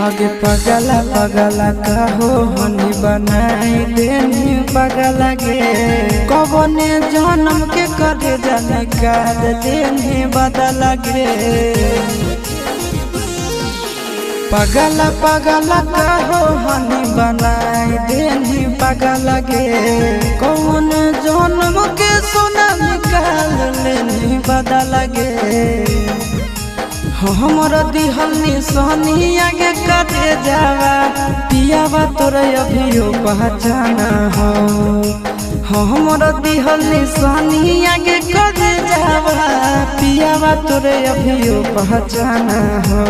आगे पगला पगला कहो हनी बनाई देनी पगला गे कबने जन्म के करे जाने काल देनी बदला गे पगला पगला कहो हनी बनाई देनी पगला गे कौन जन्म के सोना निकाल लेनी बदला गे हमर दिहल निशानी आगे कटे जावा पियावा तोरे अभियो पहचाना हो हमर दिहल निशानी आगे कटे जावा पियावा तोरे अभियो पहचाना हो